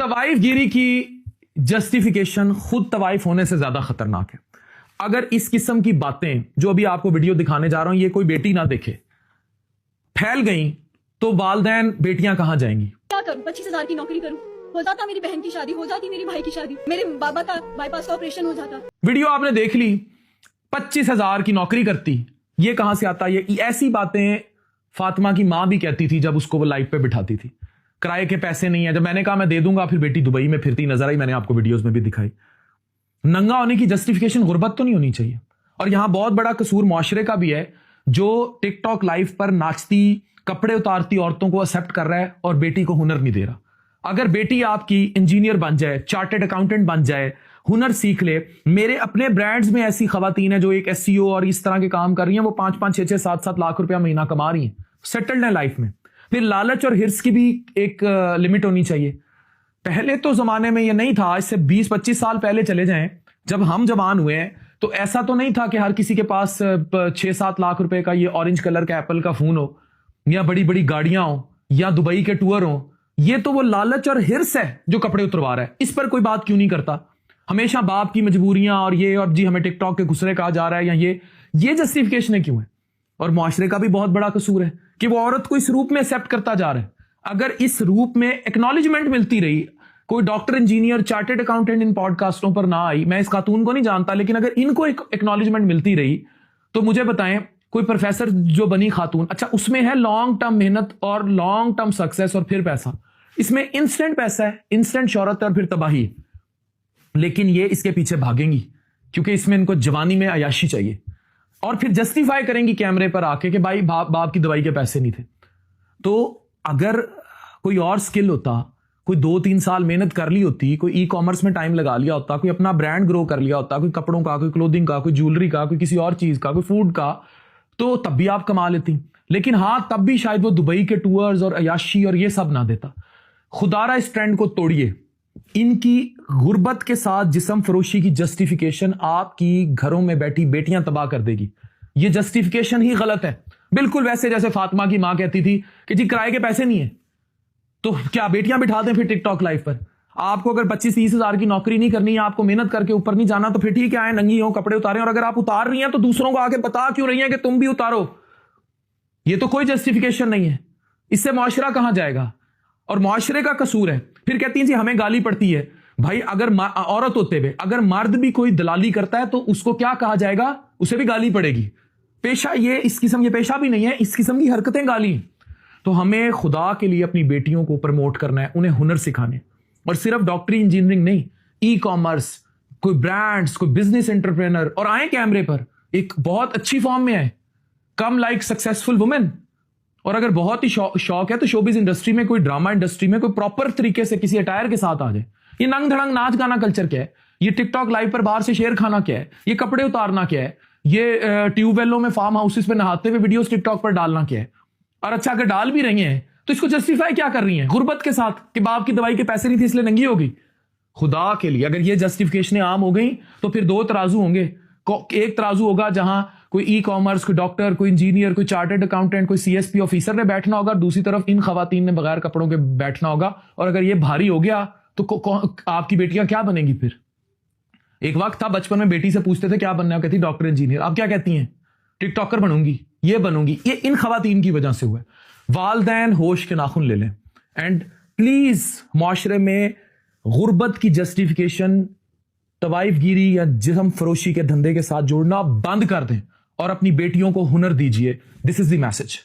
طوائف گیری کی جسٹیفیکیشن خود طوائف ہونے سے زیادہ خطرناک ہے. اگر اس قسم کی باتیں جو ابھی آپ کو ویڈیو دکھانے جا رہا ہوں یہ کوئی بیٹی نہ دیکھے پھیل گئیں تو والدین بیٹیاں کہاں جائیں گی؟ کیا کروں؟ 25,000 کی نوکری کروں، ہو جاتا میری بہن کی شادی، ہو جاتی میری بھائی کی شادی، میرے بابا کا بائی پاس کا آپریشن ہو جاتا. ویڈیو آپ نے دیکھ لی، 25,000 کی نوکری کرتی، یہ کہاں سے آتا؟ یہ ایسی باتیں فاطمہ کی ماں بھی کہتی تھی جب اس کو وہ لائف پہ بٹھاتی تھی. کرائے کے پیسے نہیں ہیں، جب میں نے کہا میں دے دوں گا پھر بیٹی دبئی میں پھرتی نظر آئی، میں نے آپ کو ویڈیوز میں بھی دکھائی. ننگا ہونے کی جسٹیفیکیشن غربت تو نہیں ہونی چاہیے. اور یہاں بہت بڑا قصور معاشرے کا بھی ہے جو ٹک ٹاک لائف پر ناچتی کپڑے اتارتی عورتوں کو ایکسپٹ کر رہا ہے اور بیٹی کو ہنر نہیں دے رہا. اگر بیٹی آپ کی انجینئر بن جائے، چارٹرڈ اکاؤنٹنٹ بن جائے، ہنر سیکھ لے، میرے اپنے برانڈز میں ایسی خواتین ہیں جو ایک ایس سی او اور اس طرح کے کام کر رہی ہیں، وہ 5-5 6-6 7-7 لاکھ روپیہ مہینہ کما رہی ہیں، سیٹلڈ ہیں لائف میں. پھر لالچ اور ہرس کی بھی ایک لمٹ ہونی چاہیے. پہلے تو زمانے میں یہ نہیں تھا، اس سے 20-25 سال پہلے چلے جائیں جب ہم جوان ہوئے ہیں تو ایسا تو نہیں تھا کہ ہر کسی کے پاس 6-7 لاکھ روپے کا یہ اورنج کلر کا ایپل کا فون ہو یا بڑی بڑی گاڑیاں ہوں یا دبئی کے ٹور ہوں. یہ تو وہ لالچ اور ہرس ہے جو کپڑے اتروا رہا ہے. اس پر کوئی بات کیوں نہیں کرتا؟ ہمیشہ باپ کی مجبوریاں اور یہ اور جی ہمیں ٹک ٹاک کے گھسرے کہا جا رہا ہے یا یہ جسٹیفیکیشن کیوں ہے؟ اور معاشرے کا بھی بہت بڑا قصور ہے کہ وہ عورت کو اس روپ میں ایکسپٹ کرتا جا رہا ہے. اگر اس روپ میں ایکنالجمنٹ ملتی رہی، کوئی ڈاکٹر انجینئر چارٹرڈ اکاؤنٹنٹ ان پوڈ کاسٹوں پر نہ آئی، میں اس خاتون کو نہیں جانتا، لیکن اگر ان کو ایکنالجمنٹ ملتی رہی تو مجھے بتائیں کوئی پروفیسر جو بنی خاتون، اچھا اس میں ہے لانگ ٹرم محنت اور لانگ ٹرم سکسیس اور پھر پیسہ، اس میں انسٹنٹ پیسہ ہے، انسٹنٹ شہرت ہے اور پھر تباہی ہے. لیکن یہ اس کے پیچھے بھاگیں گی کیونکہ اس میں ان کو جوانی میں عیاشی چاہیے اور پھر جسٹیفائی کریں گی کیمرے پر آ کے کہ بھائی باپ کی دوائی کے پیسے نہیں تھے. تو اگر کوئی اور سکل ہوتا، کوئی 2-3 سال محنت کر لی ہوتی، کوئی ای کامرس میں ٹائم لگا لیا ہوتا، کوئی اپنا برانڈ گرو کر لیا ہوتا، کوئی کپڑوں کا، کوئی کلودنگ کا، کوئی جولری کا، کوئی کسی اور چیز کا، کوئی فوڈ کا، تو تب بھی آپ کما لیتی. لیکن ہاں تب بھی شاید وہ دبئی کے ٹورز اور عیاشی اور یہ سب نہ دیتا. خدا را اس ٹرینڈ کو توڑیے. ان کی غربت کے ساتھ جسم فروشی کی جسٹیفیکیشن آپ کی گھروں میں بیٹھی بیٹیاں تباہ کر دے گی. یہ جسٹیفیکیشن ہی غلط ہے. بالکل ویسے جیسے فاطمہ کی ماں کہتی تھی کہ جی کرائے کے پیسے نہیں ہیں تو کیا بیٹیاں بٹھا دیں پھر ٹک ٹاک لائف پر؟ آپ کو اگر 25-30 ہزار کی نوکری نہیں کرنی ہے، آپ کو محنت کر کے اوپر نہیں جانا، تو پھر ٹھیک ہے آئیں ننگی ہوں کپڑے اتاریں، اور اگر آپ اتار رہی ہیں تو دوسروں کو آگے بتا کیوں رہی ہیں کہ تم بھی اتارو؟ یہ تو کوئی جسٹیفیکیشن نہیں ہے. اس سے معاشرہ کہاں جائے گا؟ اور معاشرے کا قصور ہے. پھر کہتی ہیں جی ہمیں گالی پڑتی ہے. بھائی اگر عورت ہوتے ہوئے اگر مرد بھی کوئی دلالی کرتا ہے تو اس کو کیا کہا جائے گا؟ اسے بھی گالی پڑے گی. پیشہ یہ اس قسم یہ پیشہ بھی نہیں ہے، اس قسم کی حرکتیں گالی. تو ہمیں خدا کے لیے اپنی بیٹیوں کو پروموٹ کرنا ہے، انہیں ہنر سکھانے، اور صرف ڈاکٹری انجینئرنگ نہیں، ای کامرس، کوئی برانڈز، کوئی بزنس انٹرپرینر، اور آئیں کیمرے پر ایک بہت اچھی فارم میں آئے، کم لائک سکسیسفل وومن. اور اگر بہت ہی شوق ہے تو شوبز انڈسٹری میں، کوئی ڈرامہ انڈسٹری میں کوئی پراپر طریقے سے کسی اٹائر کے ساتھ آ جائے. یہ ننگ دھڑنگ ناچ گانا کلچر کیا ہے؟ یہ ٹک ٹاک لائف پر باہر سے شیئر کھانا کیا ہے؟ یہ کپڑے اتارنا کیا ہے؟ یہ ٹیوب ویلوں میں فارم ہاؤسز پہ نہاتے ہوئے ویڈیوز ٹک ٹاک پر ڈالنا کیا ہے؟ اور اچھا اگر ڈال بھی رہی ہیں تو اس کو جسٹیفائی کیا کر رہی ہیں؟ غربت کے ساتھ کہ باپ کی دوائی کے پیسے نہیں تھے اس لیے ننگی ہوگی. خدا کے لیے اگر یہ جسٹیفیکیشنیں عام ہو گئیں تو پھر 2 ترازو ہوں گے. ایک ترازو ہوگا جہاں کوئی ای کامرس، کوئی ڈاکٹر، کوئی انجینئر، کوئی چارٹرڈ اکاؤنٹنٹ، کوئی سی ایس پی آفیسر نے بیٹھنا ہوگا، دوسری طرف ان خواتین نے بغیر کپڑوں کے بیٹھنا ہوگا. اور اگر یہ بھاری ہو گیا تو آپ کی بیٹیاں کیا بنیں گی پھر؟ ایک وقت تھا بچپن میں بیٹی سے پوچھتے تھے کیا بننا ہے، کہتی ڈاکٹر انجینئر. آپ کیا کہتی ہیں؟ ٹک ٹاکر بنوں گی، یہ بنوں گی. یہ ان خواتین کی وجہ سے ہوا ہے. والدین ہوش کے ناخن لے لیں. اینڈ پلیز معاشرے میں غربت کی جسٹیفیکیشن طوائف گیری یا جسم فروشی کے دھندے کے ساتھ جوڑنا بند کر دیں اور اپنی بیٹیوں کو ہنر دیجیے. دس از دی میسج.